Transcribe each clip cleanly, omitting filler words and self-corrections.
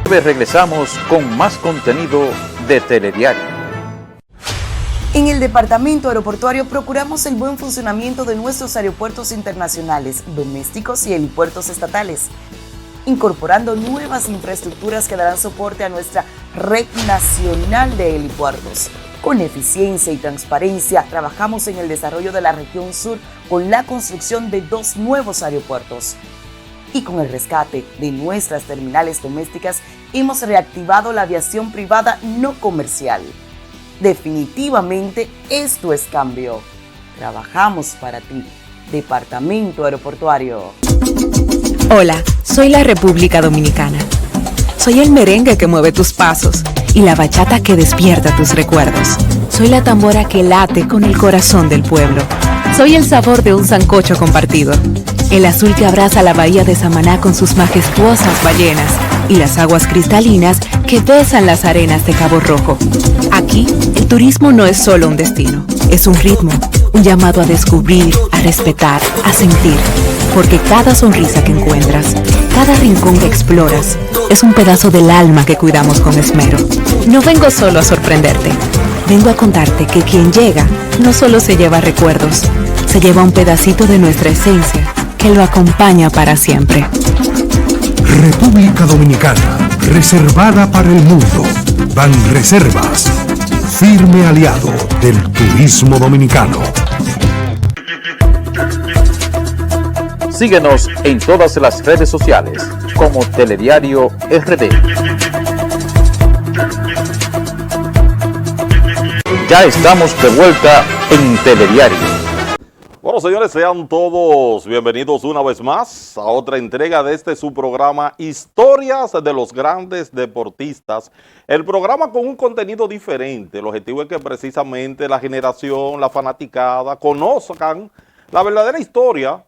Regresamos con más contenido de Telediario. En el Departamento Aeroportuario procuramos el buen funcionamiento de nuestros aeropuertos internacionales, domésticos y helipuertos estatales, incorporando nuevas infraestructuras que darán soporte a nuestra red nacional de helipuertos. Con eficiencia y transparencia, trabajamos en el desarrollo de la región sur con la construcción de 2 nuevos aeropuertos. Y con el rescate de nuestras terminales domésticas, hemos reactivado la aviación privada no comercial. Definitivamente esto es cambio. Trabajamos para ti, Departamento Aeroportuario. Hola, soy la República Dominicana. Soy el merengue que mueve tus pasos y la bachata que despierta tus recuerdos. Soy la tambora que late con el corazón del pueblo. Soy el sabor de un sancocho compartido. El azul que abraza la bahía de Samaná con sus majestuosas ballenas y las aguas cristalinas que besan las arenas de Cabo Rojo. Aquí, el turismo no es solo un destino, es un ritmo, un llamado a descubrir, a respetar, a sentir. Porque cada sonrisa que encuentras, cada rincón que exploras, es un pedazo del alma que cuidamos con esmero. No vengo solo a sorprenderte, vengo a contarte que quien llega no solo se lleva recuerdos, se lleva un pedacito de nuestra esencia que lo acompaña para siempre. República Dominicana, reservada para el mundo. Banreservas, firme aliado del turismo dominicano. Síguenos en todas las redes sociales como Telediario RD. Ya estamos de vuelta en Telediario. Bueno, señores, sean todos bienvenidos una vez más a otra entrega de su programa Historias de los Grandes Deportistas. El programa con un contenido diferente. El objetivo es que precisamente la generación, la fanaticada, conozcan la verdadera historia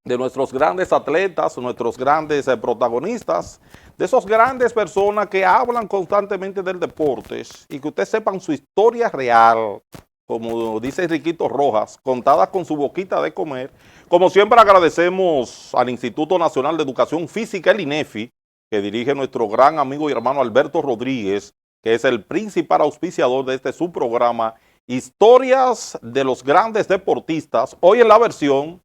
de nuestros grandes atletas, nuestros grandes protagonistas, de esos grandes personas que hablan constantemente del deporte y que ustedes sepan su historia real, como dice Riquito Rojas, contada con su boquita de comer. Como siempre agradecemos al Instituto Nacional de Educación Física, el INEFI, que dirige nuestro gran amigo y hermano Alberto Rodríguez, que es el principal auspiciador de su programa Historias de los Grandes Deportistas, hoy en la versión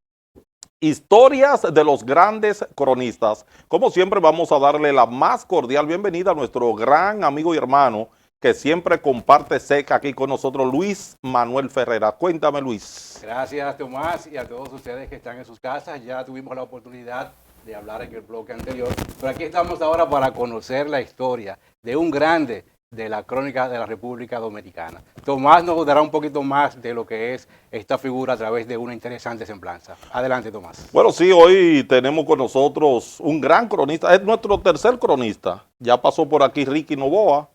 Historias de los Grandes Cronistas. Como siempre vamos a darle la más cordial bienvenida a nuestro gran amigo y hermano que siempre comparte seca aquí con nosotros, Luis Manuel Ferreira. Cuéntame, Luis. Gracias, Tomás, y a todos ustedes que están en sus casas. Ya tuvimos la oportunidad de hablar en el bloque anterior, pero aquí estamos ahora para conocer la historia de un grande de la crónica de la República Dominicana. Tomás nos dará un poquito más de lo que es esta figura a través de una interesante semblanza. Adelante, Tomás. Bueno, sí, hoy tenemos con nosotros un gran cronista, es nuestro tercer cronista. Ya pasó por aquí Ricky Novoa,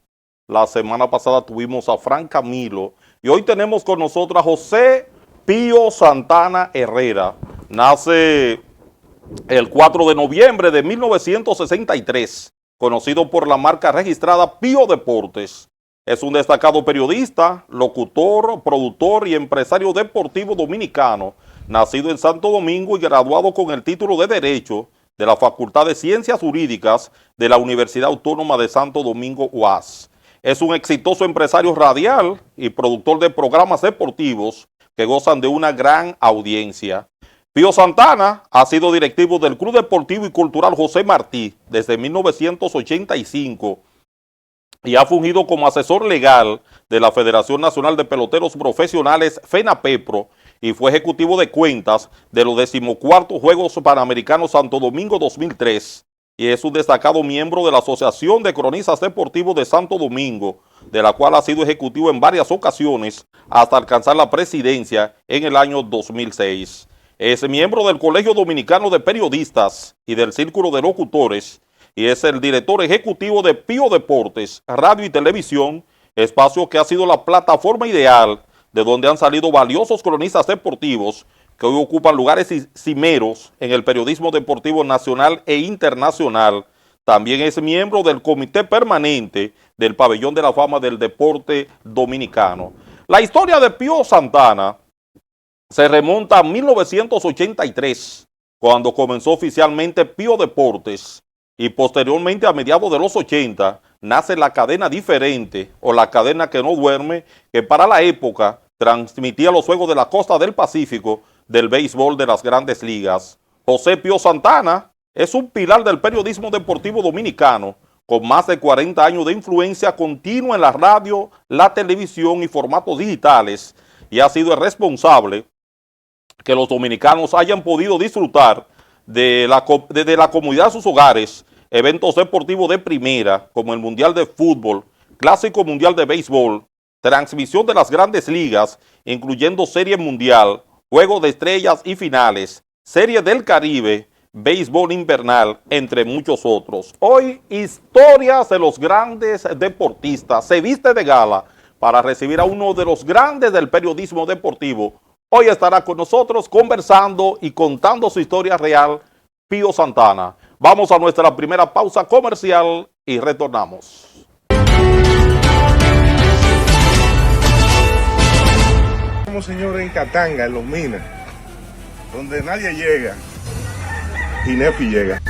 la semana pasada tuvimos a Fran Camilo y hoy tenemos con nosotros a José Pío Santana Herrera. Nace el 4 de noviembre de 1963. Conocido por la marca registrada Pío Deportes. Es un destacado periodista, locutor, productor y empresario deportivo dominicano, nacido en Santo Domingo y graduado con el título de Derecho de la Facultad de Ciencias Jurídicas de la Universidad Autónoma de Santo Domingo, UAS. Es un exitoso empresario radial y productor de programas deportivos que gozan de una gran audiencia. Pío Santana ha sido directivo del Club Deportivo y Cultural José Martí desde 1985 y ha fungido como asesor legal de la Federación Nacional de Peloteros Profesionales FENAPEPRO y fue ejecutivo de cuentas de los 14º Juegos Panamericanos Santo Domingo 2003 y es un destacado miembro de la Asociación de Cronistas Deportivos de Santo Domingo, de la cual ha sido ejecutivo en varias ocasiones hasta alcanzar la presidencia en el año 2006. Es miembro del Colegio Dominicano de Periodistas y del Círculo de Locutores y es el director ejecutivo de Pío Deportes, Radio y Televisión, espacio que ha sido la plataforma ideal de donde han salido valiosos cronistas deportivos que hoy ocupan lugares cimeros en el periodismo deportivo nacional e internacional. También es miembro del Comité Permanente del Pabellón de la Fama del Deporte Dominicano. La historia de Pío Santana se remonta a 1983, cuando comenzó oficialmente Pío Deportes. y posteriormente a mediados de los 80 nace la cadena diferente o la cadena que no duerme, que para la época transmitía los juegos de la costa del Pacífico del béisbol de las grandes ligas. José Pío Santana es un pilar del periodismo deportivo dominicano con más de 40 años de influencia continua en la radio, la televisión y formatos digitales, y ha sido el responsable que los dominicanos hayan podido disfrutar desde la comodidad de sus hogares eventos deportivos de primera como el Mundial de Fútbol, Clásico Mundial de Béisbol, transmisión de las grandes ligas, incluyendo Serie Mundial, Juego de Estrellas y Finales, Serie del Caribe, Béisbol Invernal, entre muchos otros. Hoy, historias de los grandes deportistas. Se viste de gala para recibir a uno de los grandes del periodismo deportivo. Hoy estará con nosotros conversando y contando su historia real, Pío Santana. Vamos a nuestra primera pausa comercial y retornamos. Estamos, señores, en Catanga, en Los Minas, donde nadie llega y Nefi llega.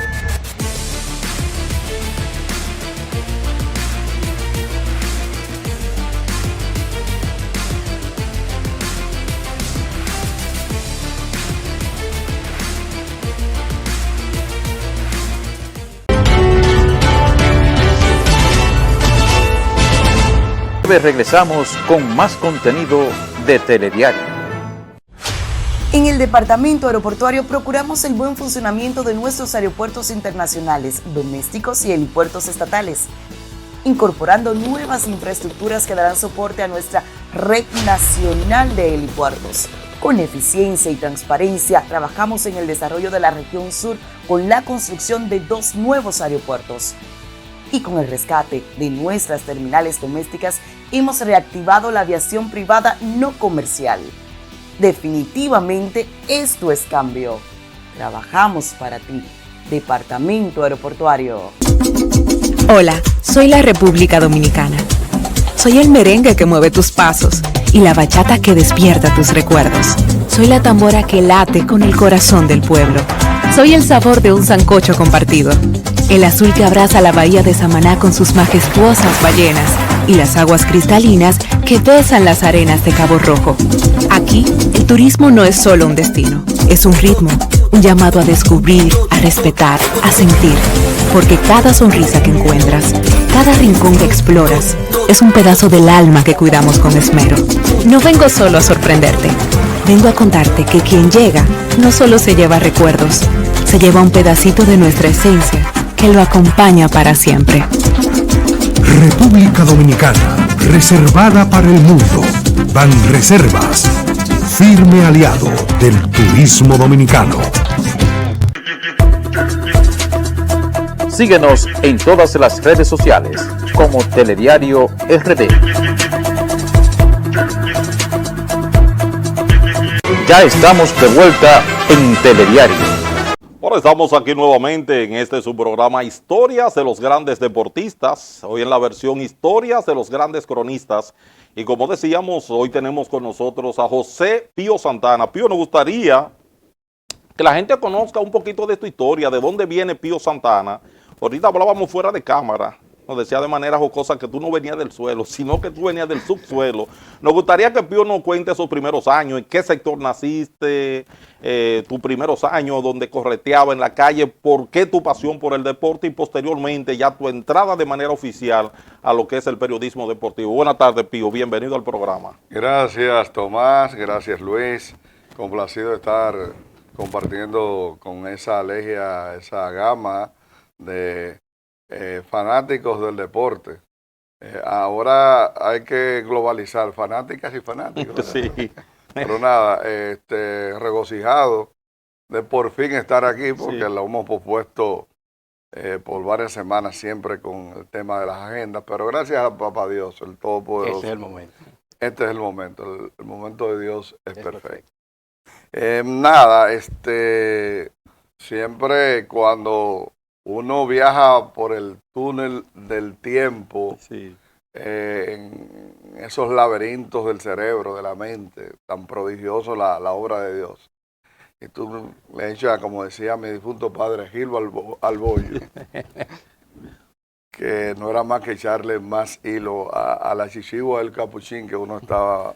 Regresamos con más contenido de Telediario. En el Departamento Aeroportuario procuramos el buen funcionamiento de nuestros aeropuertos internacionales, domésticos y helipuertos estatales, incorporando nuevas infraestructuras que darán soporte a nuestra red nacional de helipuertos. Con eficiencia y transparencia, trabajamos en el desarrollo de la región sur con la construcción de 2 nuevos aeropuertos. Y con el rescate de nuestras terminales domésticas, hemos reactivado la aviación privada no comercial. Definitivamente esto es cambio. Trabajamos para ti. Departamento Aeroportuario. Hola, soy la República Dominicana. Soy el merengue que mueve tus pasos y la bachata que despierta tus recuerdos. Soy la tambora que late con el corazón del pueblo. Soy el sabor de un sancocho compartido. El azul que abraza la bahía de Samaná con sus majestuosas ballenas y las aguas cristalinas que besan las arenas de Cabo Rojo. Aquí, el turismo no es solo un destino, es un ritmo, un llamado a descubrir, a respetar, a sentir. Porque cada sonrisa que encuentras, cada rincón que exploras, es un pedazo del alma que cuidamos con esmero. No vengo solo a sorprenderte, vengo a contarte que quien llega no solo se lleva recuerdos, se lleva un pedacito de nuestra esencia que lo acompaña para siempre. República Dominicana, reservada para el mundo. Banreservas, firme aliado del turismo dominicano. Síguenos en todas las redes sociales como Telediario RD. Ya estamos de vuelta en Telediario. Ahora estamos aquí nuevamente en este su programa Historias de los Grandes Deportistas, hoy en la versión Historias de los Grandes Cronistas, y como decíamos, hoy tenemos con nosotros a José Pío Santana. Pío, nos gustaría que la gente conozca un poquito de tu historia, de dónde viene Pío Santana. Ahorita hablábamos fuera de cámara, nos decía de manera jocosa que tú no venías del suelo, sino que tú venías del subsuelo. Nos gustaría que Pío nos cuente esos primeros años, en qué sector naciste, tus primeros años donde correteaba en la calle, por qué tu pasión por el deporte y posteriormente ya tu entrada de manera oficial a lo que es el periodismo deportivo. Buenas tardes, Pío, bienvenido al programa. Gracias, Tomás, gracias, Luis. Complacido de estar compartiendo con esa alegría, esa gama de fanáticos del deporte. Ahora hay que globalizar fanáticas y fanáticos. Sí. Pero nada, regocijado de por fin estar aquí porque Sí. lo hemos pospuesto por varias semanas siempre con el tema de las agendas, pero gracias a Papá Dios, el Todopoderoso. Ese es el momento. Este es el momento de Dios es perfecto. Nada, siempre cuando uno viaja por el túnel del tiempo, Sí. en esos laberintos del cerebro, de la mente, tan prodigioso la obra de Dios. y tú le echas, como decía mi difunto padre, Gilbo al bollo, que no era más que echarle más hilo a la chichigua del capuchín que uno estaba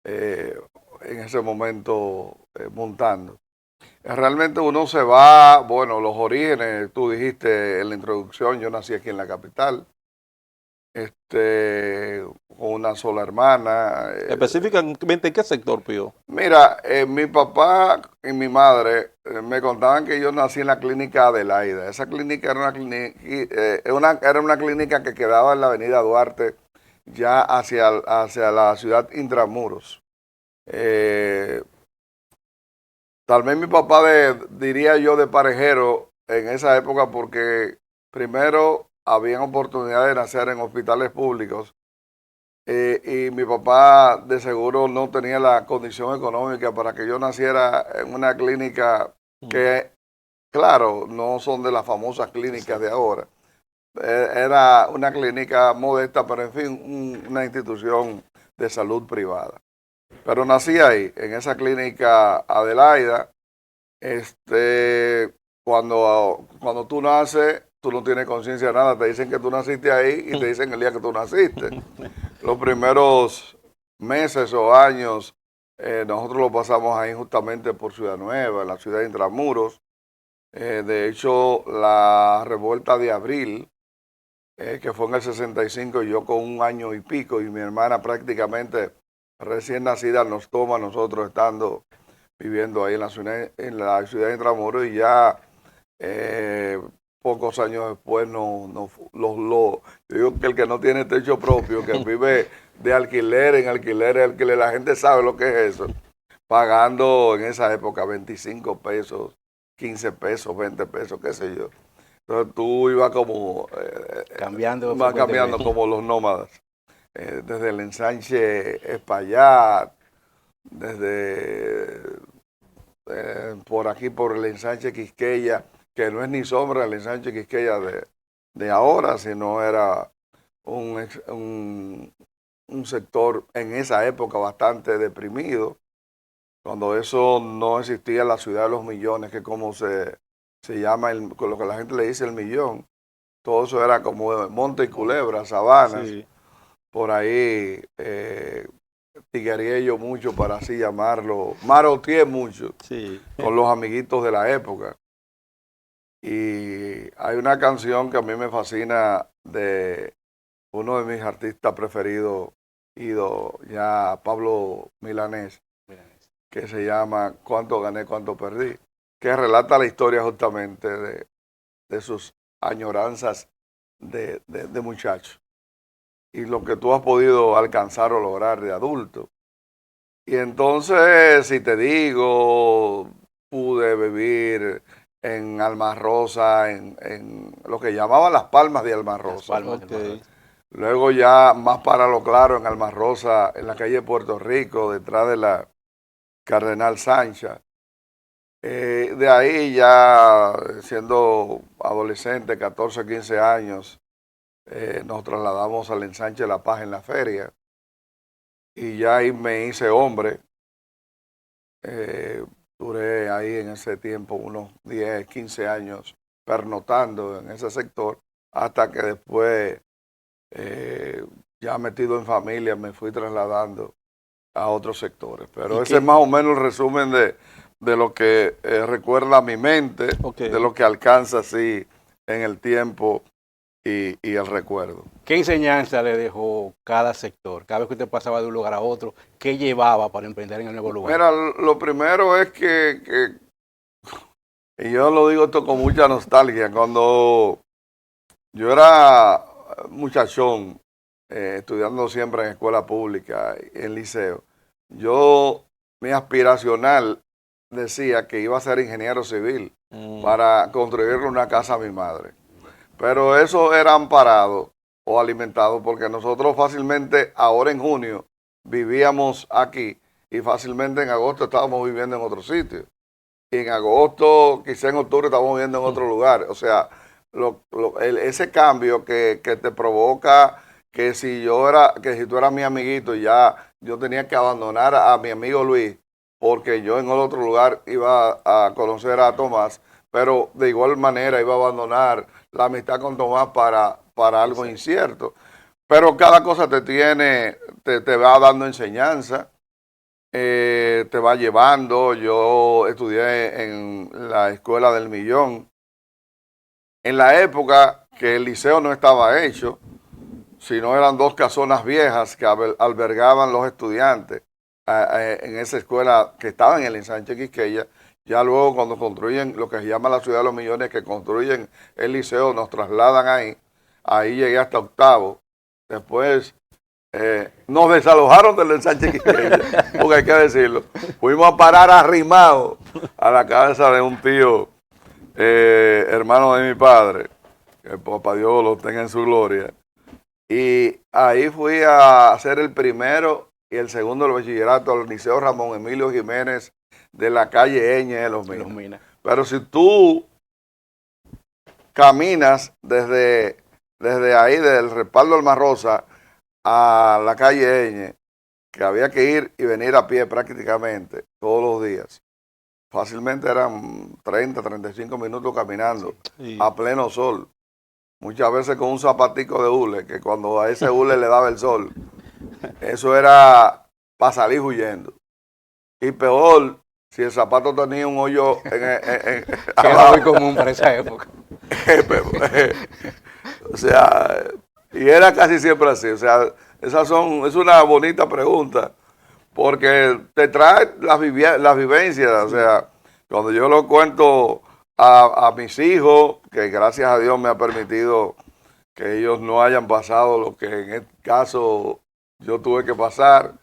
en ese momento montando. Realmente uno se va, bueno, los orígenes, tú dijiste en la introducción, yo nací aquí en la capital, con una sola hermana. Específicamente, ¿en qué sector, Pío? Mira, mi papá y mi madre me contaban que yo nací en la clínica Adelaida. Esa clínica era era una clínica que quedaba en la avenida Duarte, ya hacia la ciudad Intramuros. Tal vez mi papá diría yo de parejero en esa época porque primero habían oportunidades de nacer en hospitales públicos y mi papá de seguro no tenía la condición económica para que yo naciera en una clínica que, claro, no son de las famosas clínicas de ahora. Era una clínica modesta, pero en fin, una institución de salud privada. Pero nací ahí, en esa clínica Adelaida. Cuando tú naces, tú no tienes conciencia de nada. Te dicen que tú naciste ahí y te dicen el día que tú naciste. Los primeros meses o años, nosotros lo pasamos ahí justamente por Ciudad Nueva, en la ciudad de Intramuros. De hecho, la revuelta de abril, que fue en el 65, yo con 1 año y pico, y mi hermana prácticamente recién nacida, nos toma a nosotros estando viviendo ahí en la ciudad de Intramuros, y ya pocos años después yo digo que el que no tiene techo propio, que vive de alquiler en alquiler, la gente sabe lo que es eso, pagando en esa época 25 pesos, 15 pesos, 20 pesos, qué sé yo. Entonces tú ibas como cambiando como los nómadas, desde el ensanche Espaillat, desde por aquí, por el ensanche Quisqueya, que no es ni sombra el ensanche Quisqueya de ahora, sino era un sector en esa época bastante deprimido, cuando eso no existía, la ciudad de los millones, que como se llama, con lo que la gente le dice el millón. Todo eso era como monte y culebra, sabanas. Sí. Por ahí tiguería yo mucho, para así llamarlo, maroteé mucho, sí, con los amiguitos de la época. Y hay una canción que a mí me fascina de uno de mis artistas preferidos, ido ya Pablo Milanés, que se llama Cuánto gané, cuánto perdí, que relata la historia justamente de sus añoranzas de muchacho y lo que tú has podido alcanzar o lograr de adulto. Y entonces, si te digo, pude vivir en Alma Rosa, en lo que llamaban las Palmas de Alma Rosa. Okay. Luego ya más para lo claro, en Alma Rosa, en la calle Puerto Rico, detrás de la Cardenal Sancha. De ahí ya siendo adolescente, 14, 15 años, nos trasladamos al ensanche La Paz en la feria. Y ya ahí me hice hombre. Duré ahí en ese tiempo unos 10, 15 años pernotando en ese sector, hasta que después, ya metido en familia, me fui trasladando a otros sectores. Pero ese es más o menos el resumen de lo que recuerda mi mente, okay, de lo que alcanza así en el tiempo y el recuerdo. ¿Qué enseñanza le dejó cada sector? Cada vez que usted pasaba de un lugar a otro, ¿qué llevaba para emprender en el nuevo lugar? Mira, lo primero es que y yo lo digo esto con mucha nostalgia, cuando yo era muchachón, estudiando siempre en escuela pública, en liceo, mi aspiracional decía que iba a ser ingeniero civil para construirle una casa a mi madre. Pero eso era amparado o alimentado porque nosotros fácilmente, ahora en junio, vivíamos aquí y fácilmente en agosto estábamos viviendo en otro sitio. Y en agosto, quizá en octubre, estábamos viviendo en otro lugar. O sea, ese cambio que te provoca que si tú eras mi amiguito, ya yo tenía que abandonar a mi amigo Luis porque yo en otro lugar iba a conocer a Tomás, pero de igual manera iba a abandonar la amistad con Tomás para algo incierto. Pero cada cosa te va dando enseñanza, te va llevando. Yo estudié en la Escuela del Millón, en la época que el liceo no estaba hecho, sino eran 2 casonas viejas que albergaban los estudiantes en esa escuela que estaba en el ensanche Quisqueya. Ya luego cuando construyen lo que se llama la Ciudad de los Millones, que construyen el liceo, nos trasladan ahí llegué hasta octavo. Después nos desalojaron del ensanche Quisqueya, porque hay que decirlo. Fuimos a parar arrimados a la casa de un tío, hermano de mi padre, que papá Dios lo tenga en su gloria. Y ahí fui a hacer el primero y el segundo del bachillerato al Liceo Ramón Emilio Jiménez de la calle Eñe de Los Minas. Pero si tú caminas desde ahí, del respaldo Alma Rosa a la calle Eñe, que había que ir y venir a pie prácticamente todos los días, fácilmente eran 30, 35 minutos caminando a pleno sol. Muchas veces con un zapatico de hule, que cuando a ese hule le daba el sol, eso era para salir huyendo. Y peor, si el zapato tenía un hoyo que era muy común para esa época. O sea, y era casi siempre así. O sea, es una bonita pregunta, porque te trae las vivencias. O sea, cuando yo lo cuento a mis hijos, que gracias a Dios me ha permitido que ellos no hayan pasado lo que en este caso yo tuve que pasar,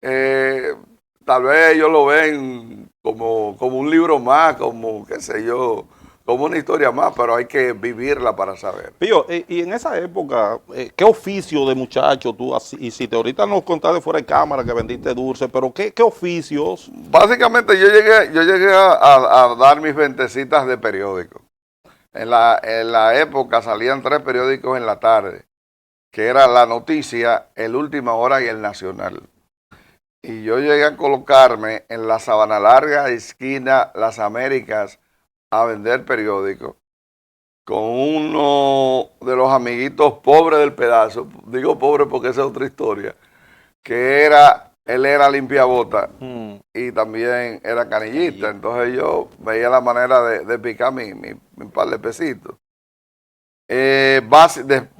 tal vez ellos lo ven como un libro más, como qué sé yo, como una historia más, pero hay que vivirla para saber. Pío, y en esa época, ¿qué oficio de muchacho tú hiciste? Ahorita nos contaste fuera de cámara que vendiste dulce, pero ¿qué oficios? Básicamente yo llegué a dar mis ventecitas de periódico. En la época salían 3 periódicos en la tarde, que era La Noticia, El Última Hora y El Nacional. Y yo llegué a colocarme en la Sabana Larga, esquina Las Américas, a vender periódicos con uno de los amiguitos pobres del pedazo. Digo pobre porque esa es otra historia, que él era limpiabota y también era canillista. Entonces yo veía la manera de picar mi par de pesitos.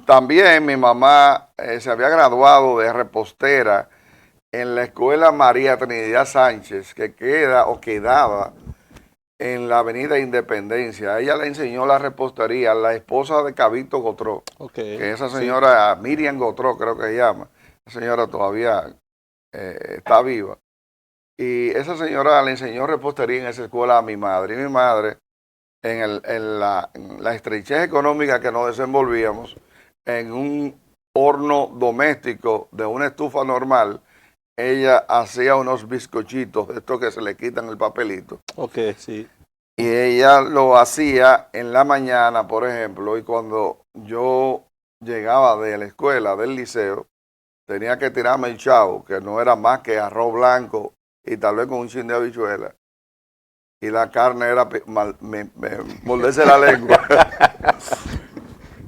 También mi mamá se había graduado de repostera en la escuela María Trinidad Sánchez, que quedaba en la avenida Independencia. Ella le enseñó la repostería, la esposa de Cabito Gotró, que esa señora, Miriam Gotró creo que se llama, esa señora todavía está viva. Y esa señora le enseñó repostería en esa escuela a mi madre. Y mi madre, en la estrechez económica que nos desenvolvíamos, en un horno doméstico de una estufa normal, ella hacía unos bizcochitos, estos que se le quitan el papelito. Sí. Y ella lo hacía en la mañana, por ejemplo, y cuando yo llegaba de la escuela, del liceo, tenía que tirarme el chavo, que no era más que arroz blanco y tal vez con un chin de habichuela. Y la carne era morderse la lengua.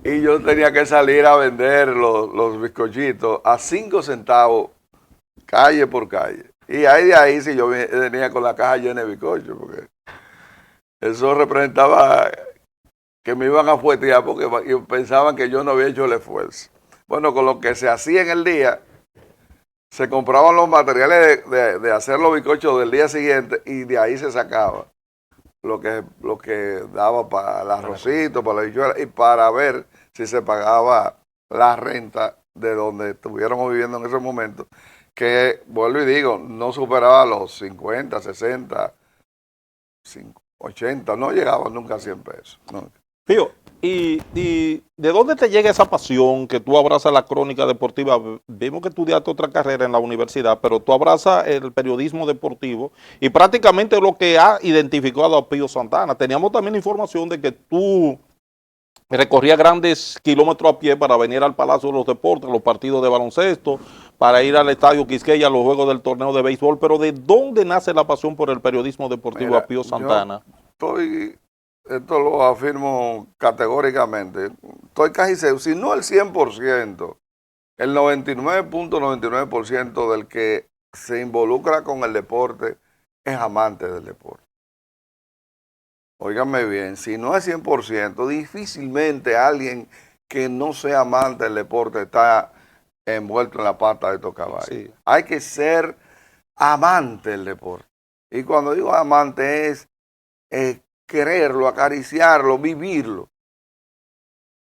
Y yo tenía que salir a vender los bizcochitos a 5 centavos, calle por calle. Y ahí de ahí sí yo venía con la caja llena de bizcochos, porque eso representaba que me iban a fuetear porque pensaban que yo no había hecho el esfuerzo. Bueno, con lo que se hacía en el día, se compraban los materiales de hacer los bizcochos del día siguiente y de ahí se sacaba lo que daba para el arrocito, para la habichuela y para ver si se pagaba la renta de donde estuviéramos viviendo en ese momento, que, vuelvo y digo, no superaba los 50, 60, 80, no llegaba nunca a 100 pesos. Nunca. Pío, ¿y de dónde te llega esa pasión que tú abrazas la crónica deportiva? Vimos que estudiaste otra carrera en la universidad, pero tú abrazas el periodismo deportivo y prácticamente lo que ha identificado a Pío Santana. Teníamos también la información de que tú recorrías grandes kilómetros a pie para venir al Palacio de los Deportes, a los partidos de baloncesto, para ir al Estadio Quisqueya a los juegos del torneo de béisbol, pero ¿de dónde nace la pasión por el periodismo deportivo a Pío Santana? Esto lo afirmo categóricamente, estoy casi seguro, si no el 100%, el 99.99% del que se involucra con el deporte es amante del deporte. Óigame bien, si no es 100%, difícilmente alguien que no sea amante del deporte está envuelto en la pata de estos caballos. Sí. Hay que ser amante del deporte. Y cuando digo amante es quererlo, acariciarlo, vivirlo.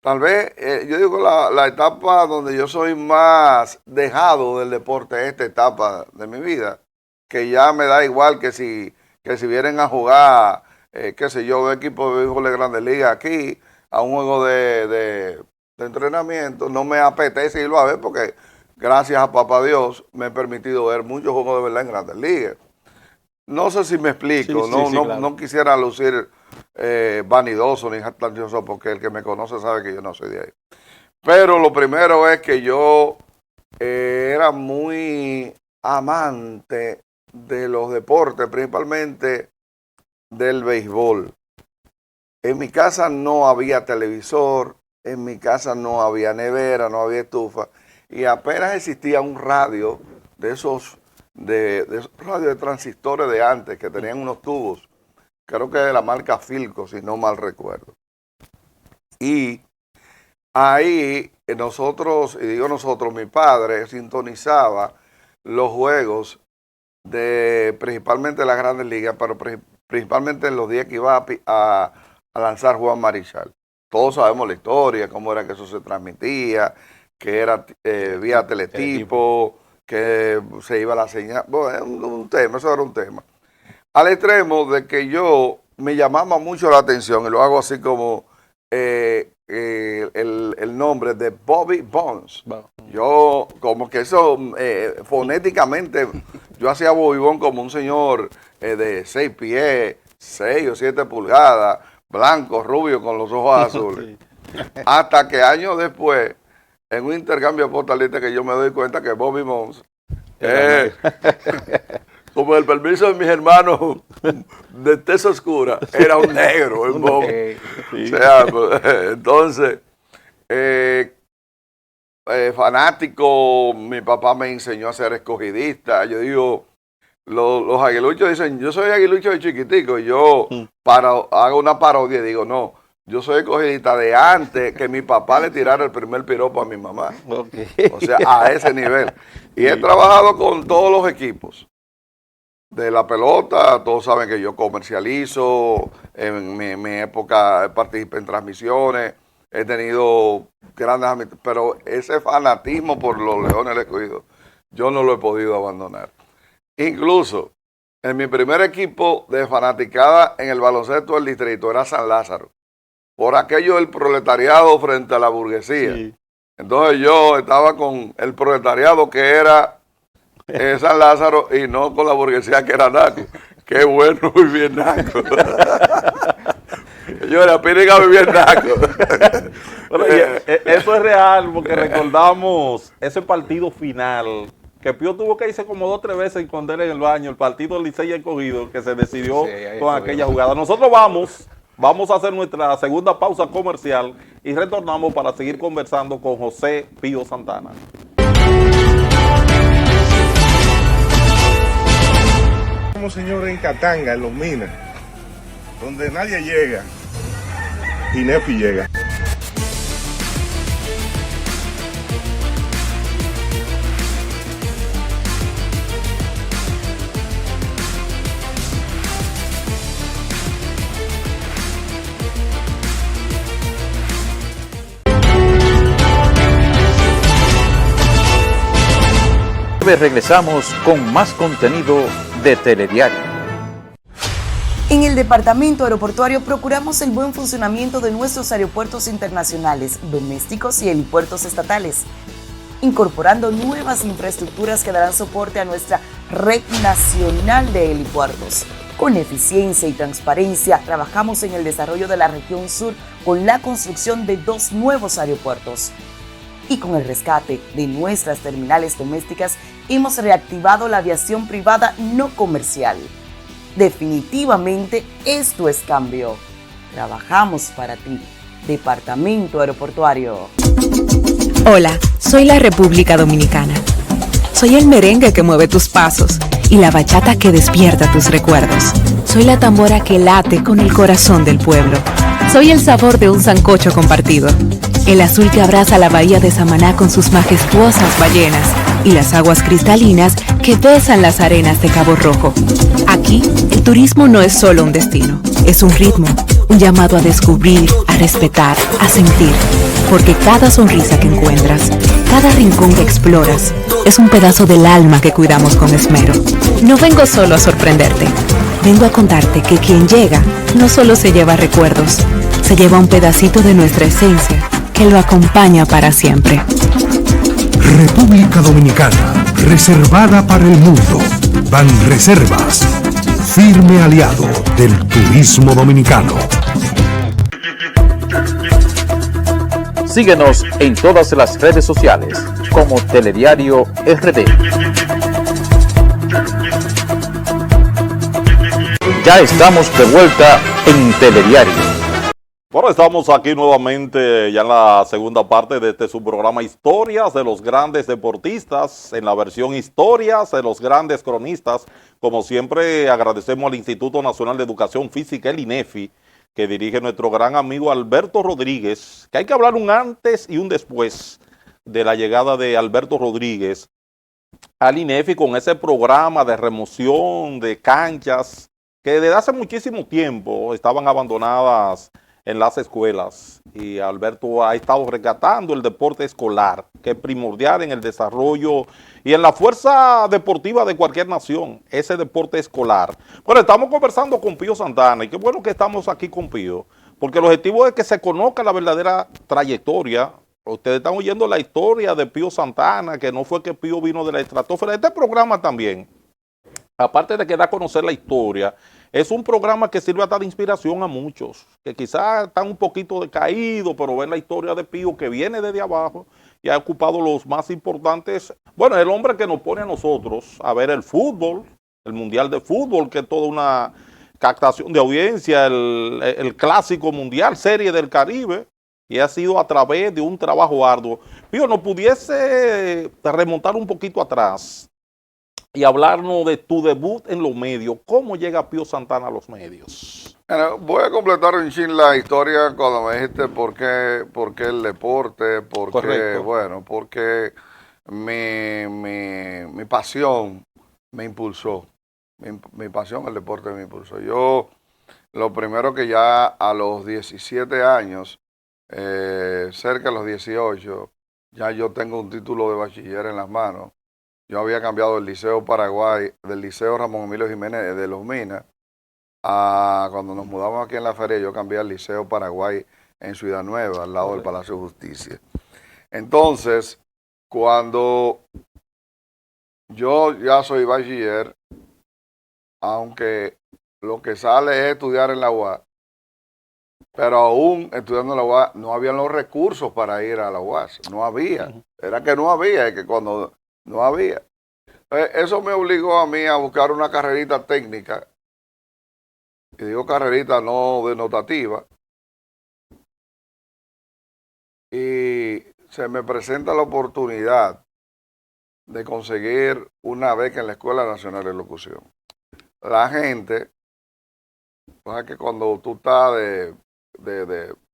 Tal vez, yo digo la etapa donde yo soy más dejado del deporte es esta etapa de mi vida, que ya me da igual que si vienen a jugar, qué sé yo, un equipo de béisbol de Grandes Ligas aquí, a un juego de entrenamiento, no me apetece irlo a ver porque gracias a papá Dios me he permitido ver muchos juegos de verdad en Grandes Ligas. No sé si me explico, sí, claro. No quisiera lucir vanidoso ni jactancioso porque el que me conoce sabe que yo no soy de ahí. Pero lo primero es que yo era muy amante de los deportes, principalmente del béisbol. En mi casa no había televisor, en mi casa no había nevera, no había estufa y apenas existía un radio de esos radio de transistores de antes que tenían unos tubos, creo que de la marca Philco, si no mal recuerdo. Y ahí nosotros, y digo nosotros, mi padre sintonizaba los juegos principalmente de las Grandes Ligas, pero principalmente en los días que iba a lanzar Juan Marichal. Todos sabemos la historia, cómo era que eso se transmitía, que era vía teletipo, que se iba la señal. Bueno, eso era un tema. Al extremo de que yo me llamaba mucho la atención, y lo hago así como el nombre de Bobby Bonds. Yo, como que eso, fonéticamente, yo hacía Bobby Bonds como un señor de 6 pies, 6 o 7 pulgadas, blanco, rubio, con los ojos azules. Sí. Hasta que años después, en un intercambio postalista, que yo me doy cuenta que Bobby Bonds, como el permiso de mis hermanos de tez oscura, era un negro, el Bobby. Sí. O sea, entonces, fanático, mi papá me enseñó a ser escogidista. Yo digo, los aguiluchos dicen, yo soy aguilucho de chiquitico, y yo hago una parodia y digo, no, yo soy escogidista de antes que mi papá le tirara el primer piropo a mi mamá. Okay. O sea, a ese nivel. Y he trabajado con todos los equipos de la pelota. Todos saben que yo comercializo, en mi época participé en transmisiones, he tenido grandes amistades, pero ese fanatismo por los Leones del Escogido, yo no lo he podido abandonar. Incluso, en mi primer equipo de fanaticada en el baloncesto del distrito era San Lázaro. Por aquello del proletariado frente a la burguesía. Sí. Entonces yo estaba con el proletariado que era San Lázaro y no con la burguesía que era naco. Qué bueno vivir naco. Yo era pírica vivir naco. Bueno, eso es real porque recordamos ese partido final que Pío tuvo que irse como 2 o 3 veces a esconder en el baño, el partido Licey Escogido que se decidió con aquella jugada. Nosotros vamos a hacer nuestra segunda pausa comercial y retornamos para seguir conversando con José Pío Santana. Como señor en Catanga, en Los Minas, donde nadie llega y Nefi llega. Regresamos con más contenido de Telediario. En el Departamento Aeroportuario procuramos el buen funcionamiento de nuestros aeropuertos internacionales, domésticos y helipuertos estatales, incorporando nuevas infraestructuras que darán soporte a nuestra red nacional de helipuertos. Con eficiencia y transparencia, trabajamos en el desarrollo de la región sur con la construcción de 2 nuevos aeropuertos. Y con el rescate de nuestras terminales domésticas, hemos reactivado la aviación privada no comercial. Definitivamente esto es cambio. Trabajamos para ti. Departamento Aeroportuario. Hola, soy la República Dominicana. Soy el merengue que mueve tus pasos y la bachata que despierta tus recuerdos. Soy la tambora que late con el corazón del pueblo. Soy el sabor de un sancocho compartido. El azul que abraza la bahía de Samaná con sus majestuosas ballenas y las aguas cristalinas que besan las arenas de Cabo Rojo. Aquí, el turismo no es solo un destino, es un ritmo, un llamado a descubrir, a respetar, a sentir. Porque cada sonrisa que encuentras, cada rincón que exploras, es un pedazo del alma que cuidamos con esmero. No vengo solo a sorprenderte, vengo a contarte que quien llega no solo se lleva recuerdos, se lleva un pedacito de nuestra esencia que lo acompaña para siempre. República Dominicana, reservada para el mundo. Banreservas, firme aliado del turismo dominicano. Síguenos en todas las redes sociales como Telediario RD. Ya estamos de vuelta en Telediario. Bueno, estamos aquí nuevamente ya en la segunda parte de este su programa Historias de los grandes deportistas, en la versión Historias de los grandes cronistas. Como siempre, agradecemos al Instituto Nacional de Educación Física, el INEFI, que dirige nuestro gran amigo Alberto Rodríguez, que hay que hablar un antes y un después de la llegada de Alberto Rodríguez al INEFI con ese programa de remoción de canchas que desde hace muchísimo tiempo estaban abandonadas en las escuelas, y Alberto ha estado rescatando el deporte escolar, que es primordial en el desarrollo y en la fuerza deportiva de cualquier nación, ese deporte escolar. Bueno, estamos conversando con Pío Santana, y qué bueno que estamos aquí con Pío, porque el objetivo es que se conozca la verdadera trayectoria. Ustedes están oyendo la historia de Pío Santana, que no fue que Pío vino de la estratosfera. Este programa también, aparte de que da a conocer la historia, es un programa que sirve hasta de inspiración a muchos, que quizás están un poquito decaídos, pero ven la historia de Pío, que viene desde abajo y ha ocupado los más importantes. Bueno, el hombre que nos pone a nosotros a ver el fútbol, el Mundial de Fútbol, que es toda una captación de audiencia, el Clásico Mundial, Serie del Caribe, y ha sido a través de un trabajo arduo. Pío, ¿nos pudiese remontar un poquito atrás y hablarnos de tu debut en los medios? ¿Cómo llega Pío Santana a los medios? Bueno, voy a completar un chin la historia cuando me dijiste por qué el deporte, porque mi pasión me impulsó. Mi pasión, el deporte me impulsó. Yo, lo primero que ya a los 17 años, cerca de los 18, ya yo tengo un título de bachiller en las manos. Yo había cambiado del Liceo Paraguay, del Liceo Ramón Emilio Jiménez de Los Minas, a cuando nos mudamos aquí en La Feria, yo cambié al Liceo Paraguay en Ciudad Nueva, al lado del Palacio de Justicia. Entonces, cuando yo ya soy bachiller, aunque lo que sale es estudiar en la UAS, pero aún estudiando en la UAS no habían los recursos para ir a la UAS, no había. Era que no había, es que cuando no había. Eso me obligó a mí a buscar una carrerita técnica, y digo carrerita no denotativa, y se me presenta la oportunidad de conseguir una beca en la Escuela Nacional de Locución. La gente, o sea que cuando tú estás de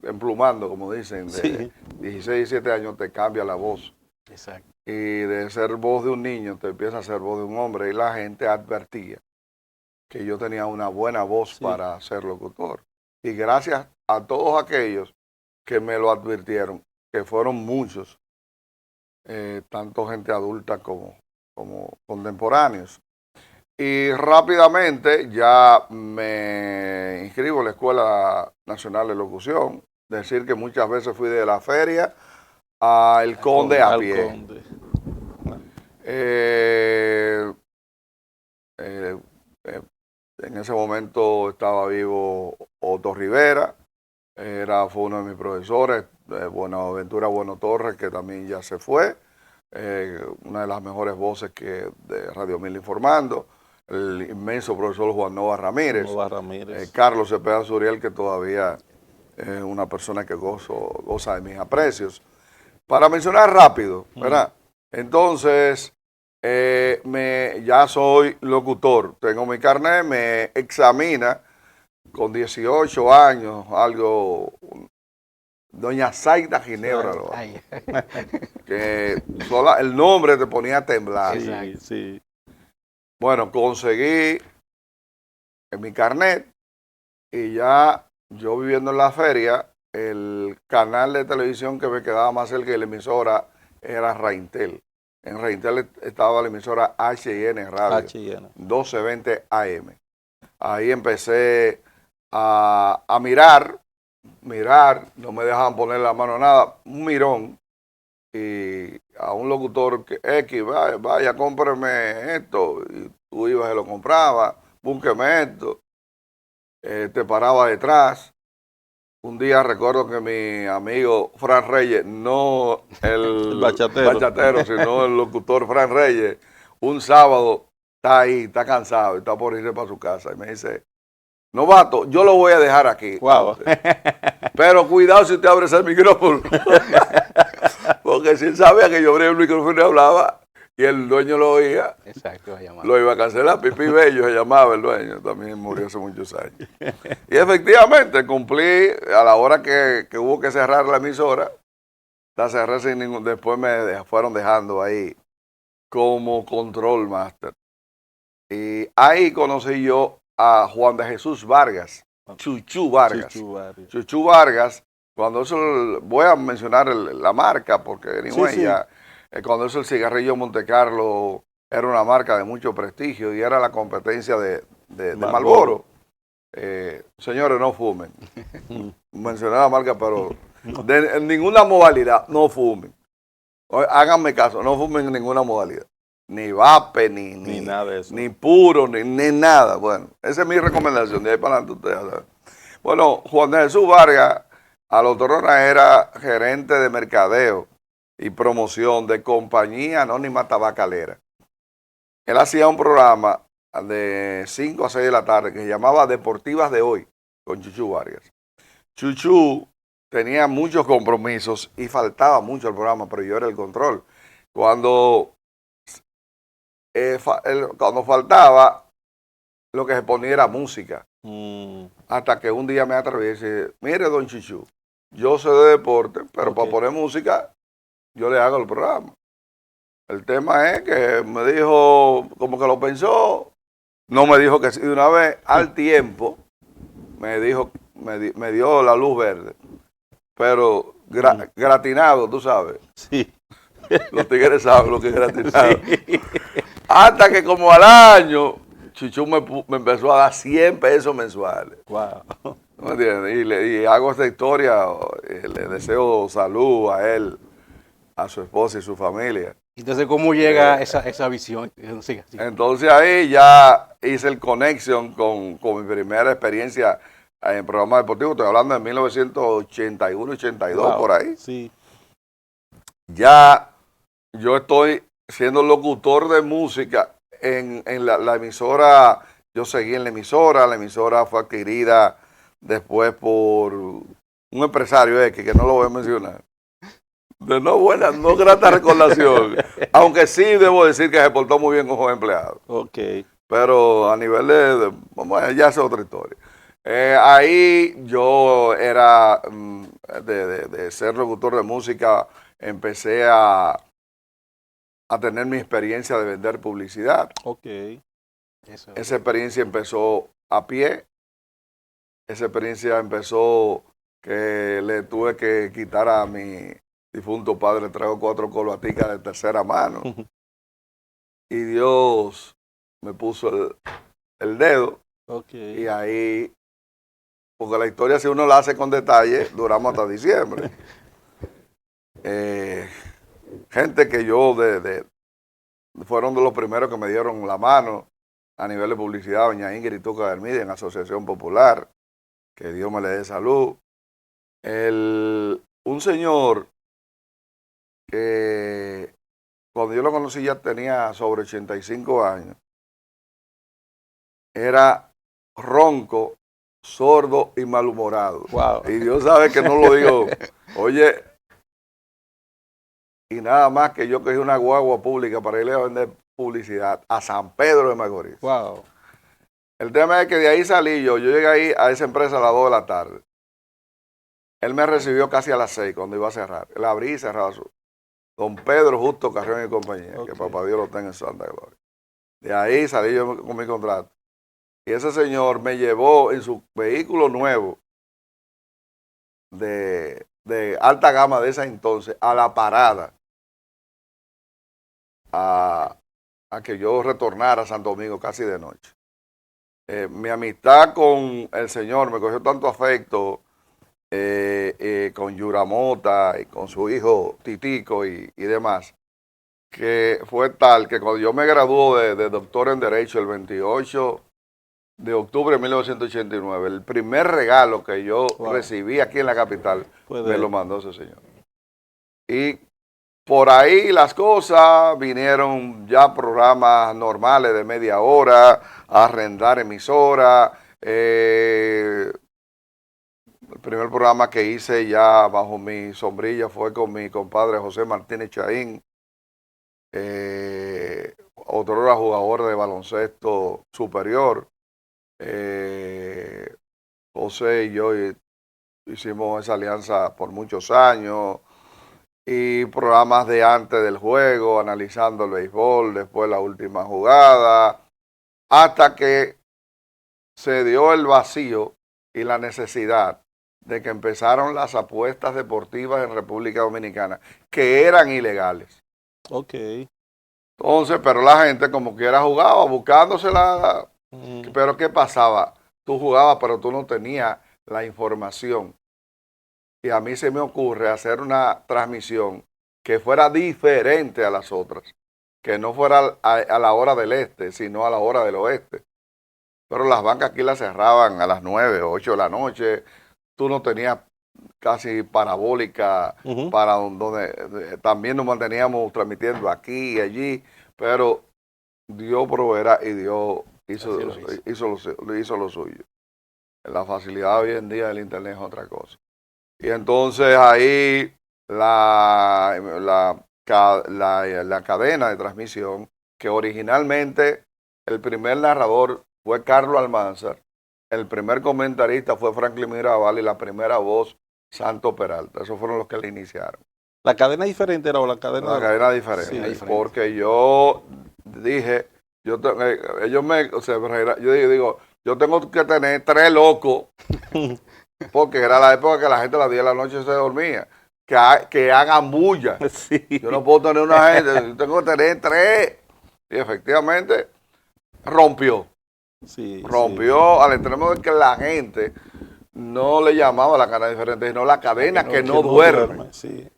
emplumando, como dicen, de 16, 17 años, te cambia la voz. Exacto. Y de ser voz de un niño, te empieza a ser voz de un hombre, y la gente advertía que yo tenía una buena voz para ser locutor. Y gracias a todos aquellos que me lo advirtieron, que fueron muchos, tanto gente adulta como contemporáneos. Y rápidamente ya me inscribo en la Escuela Nacional de Locución. Decir que muchas veces fui de La Feria a El Conde a pie. En ese momento estaba vivo Otto Rivera, fue uno de mis profesores. Buenaventura Bueno Torres, que también ya se fue, una de las mejores voces de Radio Mil Informando, el inmenso profesor Juan Nova Ramírez, Carlos Cepeda Suriel, que todavía es una persona que goza de mis aprecios. Para mencionar rápido, ¿verdad? Entonces, ya soy locutor, tengo mi carnet, me examina con 18 años, algo, doña Zaida Ginebra, que sola, el nombre te ponía a temblar. Sí, sí. Bueno, conseguí mi carnet y ya yo viviendo en la feria, el canal de televisión que me quedaba más cerca de la emisora era Reintel. En Reintel estaba la emisora H&N Radio, 1220 AM. Ahí empecé a mirar, no me dejaban poner la mano a nada, un mirón, y a un locutor que X, vaya, cómpreme esto, y tú ibas y lo comprabas, búsqueme esto, te paraba detrás. Un día recuerdo que mi amigo Fran Reyes, no el bachatero, sino el locutor Fran Reyes, un sábado está ahí, está cansado, está por irse para su casa y me dice, novato, yo lo voy a dejar aquí. Wow. Pero cuidado si te abres el micrófono. Porque si él sabía que yo abría el micrófono y hablaba, y el dueño lo oía, exacto, lo iba a cancelar. Pipi Bello se llamaba el dueño, también murió hace muchos años. Y efectivamente cumplí a la hora que hubo que cerrar la emisora, la cerré sin ningún, después me fueron dejando ahí como control master. Y ahí conocí yo a Juan de Jesús Vargas, Chuchu Vargas. Chuchu Vargas, cuando eso, voy a mencionar la marca, porque cuando eso el cigarrillo Montecarlo era una marca de mucho prestigio y era la competencia de Marlboro. Señores, no fumen. Mencioné la marca, pero en ninguna modalidad, no fumen. Háganme caso, no fumen en ninguna modalidad. Ni vape, ni nada de eso. Ni puro, ni nada. Bueno, esa es mi recomendación. De ahí para adelante ustedes saben. Bueno, Juan de Jesús Vargas, a los Torona, era gerente de mercadeo y promoción de Compañía Anónima Tabacalera. Él hacía un programa de 5 a 6 de la tarde que se llamaba Deportivas de Hoy con Chuchu Vargas. Chuchu tenía muchos compromisos y faltaba mucho al programa, pero yo era el control. Cuando faltaba, lo que se ponía era música. Hasta que un día me atreví y dije, mire, don Chuchu, yo sé de deporte, pero para poner música, yo le hago el programa. El tema es que me dijo, como que lo pensó, no me dijo que sí de una vez, al tiempo me dijo, me dio la luz verde, pero gratinado, tú sabes. Sí. Los tigres saben lo que es gratinado. Sí. Hasta que como al año, Chuchu me empezó a dar 100 pesos mensuales. Wow. ¿Me entiendes? Y hago esta historia, le deseo salud a él, a su esposa y su familia. Entonces, ¿cómo llega esa visión? Siga. Entonces ahí ya hice el connection con mi primera experiencia en programa deportivo. Estoy hablando de 1981, 82, wow, por ahí. Sí. Ya yo estoy siendo locutor de música en la emisora. Yo seguí en la emisora fue adquirida después por un empresario que no lo voy a mencionar. De no grata recordación, aunque sí debo decir que se portó muy bien con los empleados. Ok. Pero a nivel bueno, ya es otra historia. Ahí yo era de ser locutor de música, empecé a tener mi experiencia de vender publicidad. Ok. Esa experiencia empezó a pie. Esa experiencia empezó que le tuve que quitar a mi difunto padre 3 o 4 coloaticas de tercera mano. Y Dios me puso el dedo. Okay. Y ahí, porque la historia si uno la hace con detalle, duramos hasta diciembre. Gente que yo fueron de los primeros que me dieron la mano a nivel de publicidad, doña Ingrid Tuca Hermida en Asociación Popular, que Dios me le dé salud. un señor que cuando yo lo conocí ya tenía sobre 85 años, era ronco, sordo y malhumorado. Wow. Y Dios sabe que no lo digo. Oye, y nada más que yo cogí una guagua pública para irle a vender publicidad a San Pedro de Macorís. Wow. El tema es que de ahí salí yo llegué ahí a esa empresa a las 2 de la tarde. Él me recibió casi a las 6 cuando iba a cerrar. Él abrí y cerraba su. Don Pedro Justo Carrión y compañía, que papá Dios lo tenga en santa gloria. De ahí salí yo con mi contrato. Y ese señor me llevó en su vehículo nuevo de alta gama de esa entonces a la parada a que yo retornara a Santo Domingo casi de noche. Mi amistad con el señor me cogió tanto afecto con Yuramota y con su hijo Titico y demás, que fue tal que cuando yo me graduó de doctor en Derecho el 28 de octubre de 1989, el primer regalo que yo recibí aquí en la capital me lo mandó ese señor. Y por ahí las cosas vinieron ya programas normales de media hora, a arrendar emisora. El primer programa que hice ya bajo mi sombrilla fue con mi compadre José Martínez Chaín, otro jugador de baloncesto superior. José y yo hicimos esa alianza por muchos años. Y programas de antes del juego, analizando el béisbol, después la última jugada, hasta que se dio el vacío y la necesidad de que empezaron las apuestas deportivas en República Dominicana, que eran ilegales. Ok. Entonces, pero la gente como quiera jugaba, buscándosela. Pero ¿qué pasaba? Tú jugabas, pero tú no tenías la información. Y a mí se me ocurre hacer una transmisión que fuera diferente a las otras, que no fuera a la hora del este, sino a la hora del oeste. Pero las bancas aquí las cerraban a las 9 o 8 de la noche. Tú no tenías casi parabólica para donde también nos manteníamos transmitiendo aquí y allí, pero Dios proveerá y Dios hizo lo suyo. La facilidad hoy en día del internet es otra cosa. Y entonces ahí la cadena de transmisión, que originalmente el primer narrador fue Carlos Almanzar, el primer comentarista fue Franklin Mirabal y la primera voz Santo Peralta. Esos fueron los que le iniciaron. ¿La cadena diferente era o la cadena? La cadena diferente. Sí, porque yo dije, yo digo, yo tengo que tener 3 locos, porque era la época que la gente a las 10 de la noche se dormía, que hagan bulla. Sí. Yo no puedo tener una gente, yo tengo que tener 3. Y efectivamente rompió. Sí, rompió al extremo de que la gente no le llamaba la cadena diferente, sino la cadena que no duerme. Sí.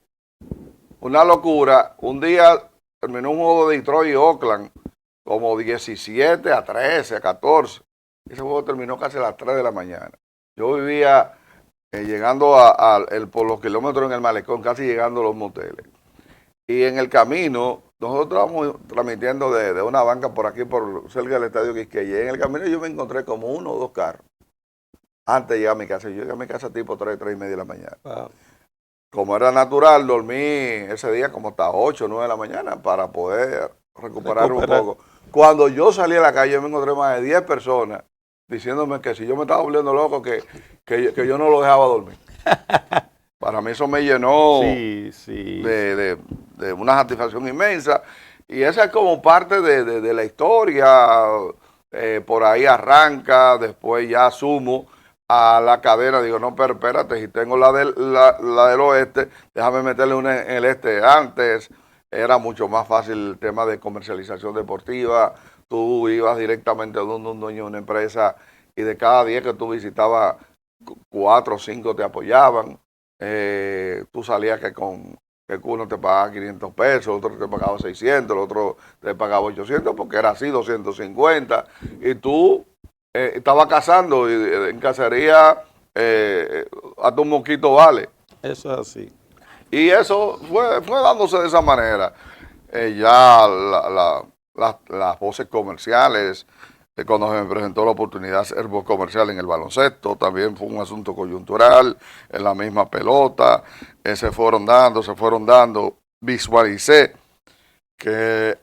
Una locura. Un día terminó un juego de Detroit y Oakland como 17 a 13, a 14. Ese juego terminó casi a las 3 de la mañana. Yo vivía llegando por los kilómetros en el malecón, casi llegando a los moteles. Y en el camino, nosotros estábamos transmitiendo de una banca por aquí, por cerca del estadio Quisqueya. Y en el camino yo me encontré como 1 o 2 carros. Antes de llegar a mi casa. Yo llegué a mi casa tipo 3 y media de la mañana. Wow. Como era natural, dormí ese día como hasta 8 o 9 de la mañana para poder recuperar un poco. Cuando yo salí a la calle, me encontré más de 10 personas diciéndome que si yo me estaba volviendo loco, que yo no lo dejaba dormir. Para mí eso me llenó de una satisfacción inmensa. Y esa es como parte de la historia. Por ahí arranca, después ya sumo a la cadena. Digo, no, pero espérate, si tengo la del oeste, déjame meterle una en el este. Antes era mucho más fácil el tema de comercialización deportiva. Tú ibas directamente a un dueño de una empresa y de cada 10 que tú visitabas, 4 o 5 te apoyaban. Tú salías que uno te pagaba 500 pesos, otro te pagaba 600, el otro te pagaba 800 porque era así, 250. Y tú estabas cazando y en cacería hasta un mosquito vale. Eso es así. Y eso fue dándose de esa manera. Ya las voces comerciales, cuando se me presentó la oportunidad de hacer voz comercial en el baloncesto, también fue un asunto coyuntural, en la misma pelota, se fueron dando, visualicé que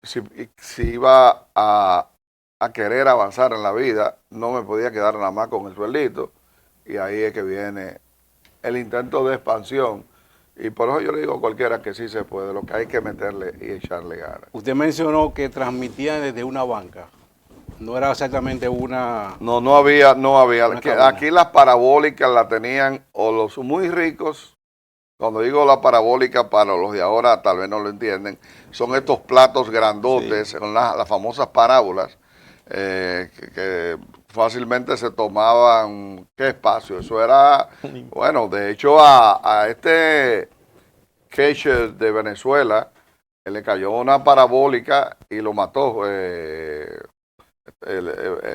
si iba a querer avanzar en la vida, no me podía quedar nada más con el sueldito, y ahí es que viene el intento de expansión. Y por eso yo le digo a cualquiera que sí se puede, lo que hay que meterle y echarle ganas. Usted mencionó que transmitían desde una banca. No era exactamente una... No había. Aquí las parabólicas la tenían o los muy ricos. Cuando digo la parabólica, para los de ahora tal vez no lo entienden, son estos platos grandotes, sí, con las famosas parábolas, que fácilmente se tomaban, ¿qué espacio? Eso era, bueno, de hecho a este Keisha de Venezuela le cayó una parabólica y lo mató.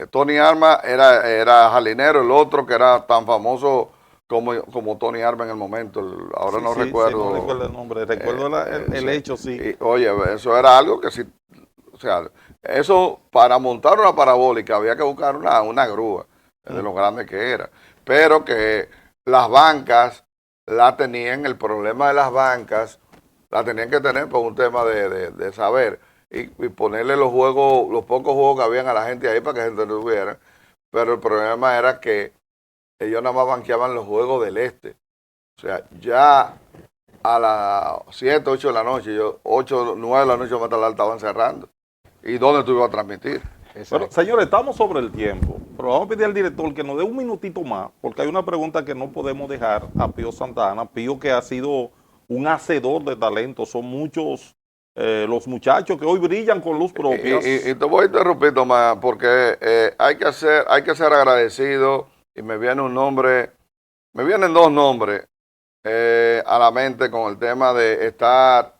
Tony Arma era jalinero, el otro que era tan famoso como Tony Arma en el momento, ahora sí, no recuerdo. Sí, no recuerdo el nombre, recuerdo el hecho, sí. Y, oye, eso era algo que sí, o sea, eso para montar una parabólica había que buscar una grúa, de lo grande que era. Pero que las bancas la tenían, el problema de las bancas, la tenían que tener por un tema de saber y ponerle los pocos juegos que habían a la gente ahí para que la gente lo tuviera. Pero el problema era que ellos nada más banqueaban los juegos del este. O sea, ya a las 7, 8 de la noche, 8, 9 de la noche más tarde estaban cerrando. ¿Y dónde tú ibas a transmitir? Bueno, señores, estamos sobre el tiempo, pero vamos a pedir al director que nos dé un minutito más, porque hay una pregunta que no podemos dejar a Pío Santana. Pío, que ha sido un hacedor de talento, son muchos los muchachos que hoy brillan con luz propia. Y te voy a interrumpir, Tomás, porque hay que ser agradecido, y me vienen dos nombres a la mente con el tema de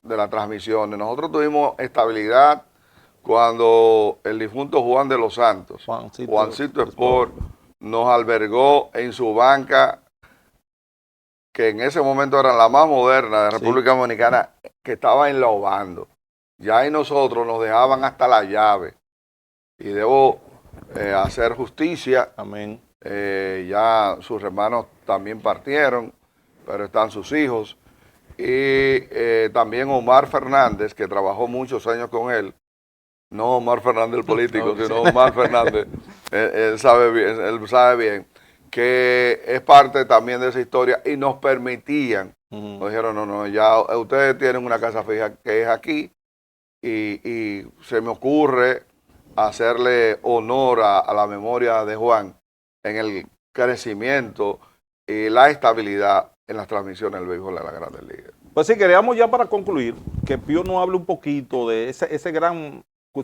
la transmisión. Nosotros tuvimos estabilidad cuando el difunto Juan de los Santos, Juancito Sport, nos albergó en su banca, que en ese momento era la más moderna de República Dominicana, que estaba enlobando. Ya ahí nosotros nos dejaban hasta la llave. Y debo hacer justicia. Amén. Ya sus hermanos también partieron, pero están sus hijos. Y también Omar Fernández, que trabajó muchos años con él. No Omar Fernández el político, sino Omar Fernández. Él sabe bien que es parte también de esa historia y nos permitían. Nos dijeron, no, ya ustedes tienen una casa fija que es aquí y se me ocurre hacerle honor a la memoria de Juan en el crecimiento y la estabilidad en las transmisiones del béisbol de la Grandes Ligas. Pues sí, queríamos ya para concluir que Pío nos hable un poquito de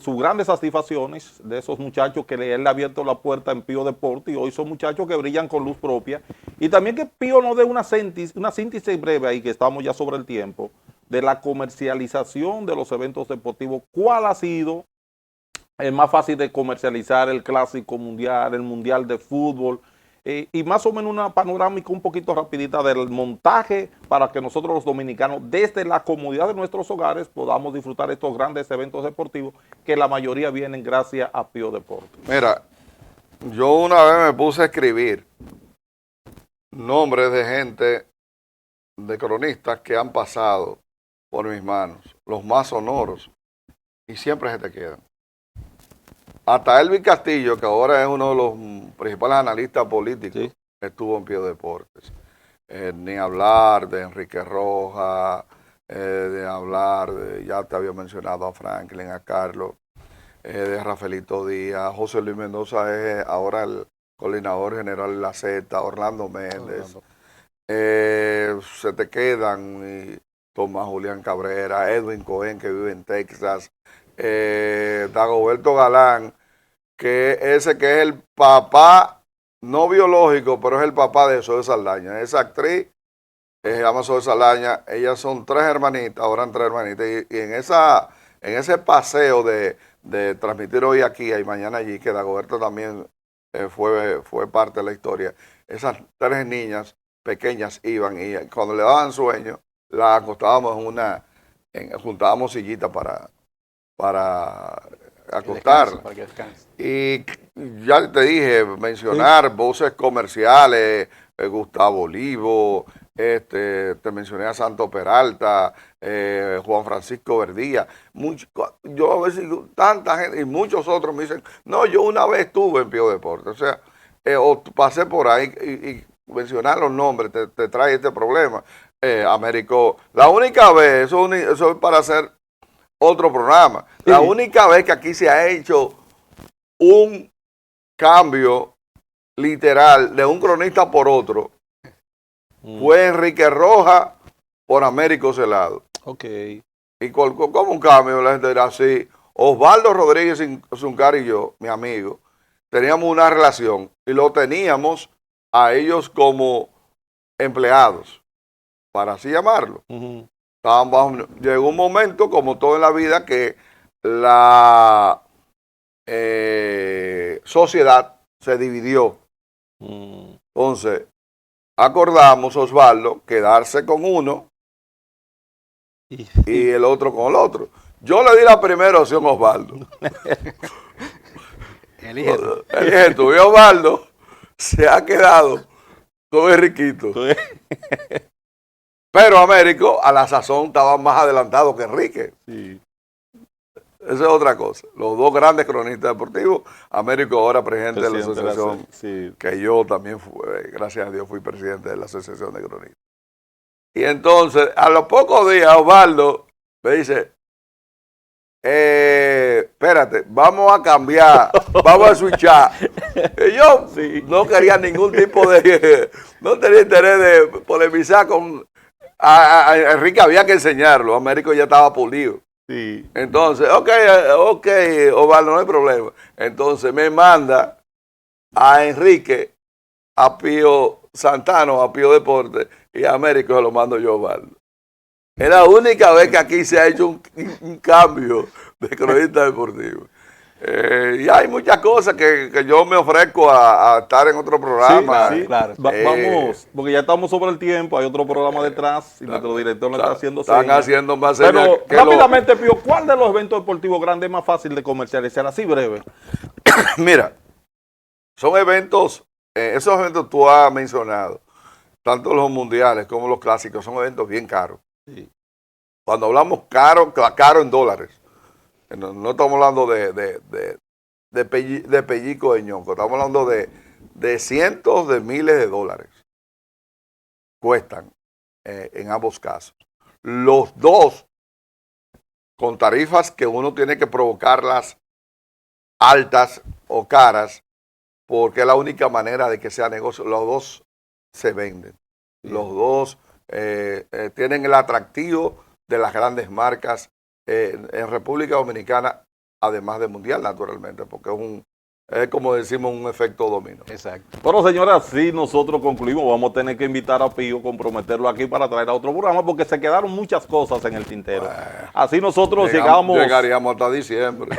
sus grandes satisfacciones de esos muchachos que él le ha abierto la puerta en Pío Deportes y hoy son muchachos que brillan con luz propia. Y también que Pío nos dé una síntesis breve ahí, que estamos ya sobre el tiempo, de la comercialización de los eventos deportivos. ¿Cuál ha sido el más fácil de comercializar? El Clásico Mundial, el Mundial de Fútbol, y más o menos una panorámica un poquito rapidita del montaje para que nosotros los dominicanos desde la comodidad de nuestros hogares podamos disfrutar estos grandes eventos deportivos que la mayoría vienen gracias a Pío Deportes. Mira, yo una vez me puse a escribir nombres de gente, de cronistas que han pasado por mis manos, los más sonoros, y siempre se te quedan. Hasta Elvin Castillo, que ahora es uno de los principales analistas políticos, estuvo en Pío Deportes. Ni hablar de Enrique Rojas, de hablar ya te había mencionado a Franklin, a Carlos, de Rafaelito Díaz, José Luis Mendoza es ahora el coordinador general de la Z, Orlando Méndez. Se te quedan Tomás Julián Cabrera, Edwin Cohen, que vive en Texas, Dagoberto Galán, que es el papá, no biológico, pero es el papá de Zoe Saldaña. Esa actriz se llama Zoe Saldaña, ellas son 3 hermanitas, ahora en 3 hermanitas, y en ese paseo de transmitir hoy aquí y mañana allí, que Dagoberto también fue parte de la historia, esas 3 niñas pequeñas iban y cuando le daban sueño, la acostábamos juntábamos sillitas para acostarla. Para que descanse. Y ya te dije, mencionar voces comerciales, Gustavo Olivo, te mencioné a Santo Peralta, Juan Francisco Verdía. Yo a veces digo, tanta gente, y muchos otros me dicen, no, yo una vez estuve en Pío Deporte. O sea, o pasé por ahí y mencionar los nombres te trae este problema. Américo, la única vez, eso es para hacer otro programa, la única vez que aquí se ha hecho un cambio literal de un cronista por otro fue Enrique Rojas por Américo Celado. Ok. Y como un cambio, la gente dirá así. Osvaldo Rodríguez Zuncar y yo, mi amigo, teníamos una relación y lo teníamos a ellos como empleados, para así llamarlo. Llegó un momento, como todo en la vida, que la sociedad se dividió. Entonces, acordamos, Osvaldo, quedarse con uno y el otro con el otro. Yo le di la primera opción a Osvaldo. Elige tú. Y Osvaldo se ha quedado con Enriquito. Pero Américo, a la sazón, estaba más adelantado que Enrique. Sí. Esa es otra cosa. Los dos grandes cronistas deportivos. Américo ahora presidente de la asociación, que yo también, gracias a Dios, fui presidente de la asociación de cronistas. Y entonces, a los pocos días, Osvaldo me dice, espérate, vamos a cambiar, vamos a switchar. Y yo no quería ningún tipo de, no tenía interés de polemizar con a Enrique, había que enseñarlo, Américo ya estaba pulido. Sí. Entonces, ok, Osvaldo, no hay problema. Entonces me manda a Enrique, a Pío Santano, a Pío Deporte, y a Américo se lo mando yo a Osvaldo. Es la única vez que aquí se ha hecho un cambio de cronista deportivo. Y hay muchas cosas que yo me ofrezco a estar en otro programa. Sí, claro. Vamos, porque ya estamos sobre el tiempo, hay otro programa detrás y nuestro director lo está haciendo señas. Están haciendo más señas. Pero rápidamente, Pío, ¿cuál de los eventos deportivos grandes es más fácil de comercializar? Así breve. Mira, son eventos, esos eventos tú has mencionado, tanto los mundiales como los clásicos, son eventos bien caros. Sí. Cuando hablamos caro en dólares, no estamos hablando de pellico de ñonco, estamos hablando de cientos de miles de dólares. Cuestan en ambos casos. Los dos con tarifas que uno tiene que provocarlas altas o caras, porque es la única manera de que sea negocio. Los dos se venden. Los dos tienen el atractivo de las grandes marcas en República Dominicana, además de mundial, naturalmente, porque es como decimos, un efecto dominó. Exacto. Bueno, señores, así nosotros concluimos. Vamos a tener que invitar a Pío, comprometerlo aquí para traer a otro programa, porque se quedaron muchas cosas en el tintero. Así nosotros llegaríamos hasta diciembre.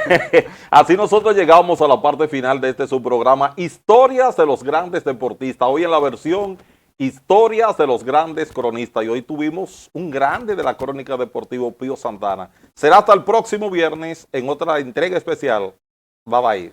Así nosotros llegamos a la parte final de este subprograma, Historias de los Grandes Deportistas. Hoy en la versión Historias de los Grandes Cronistas. Y hoy tuvimos un grande de la crónica deportiva, Pío Santana. Será hasta el próximo viernes en otra entrega especial. Bye bye.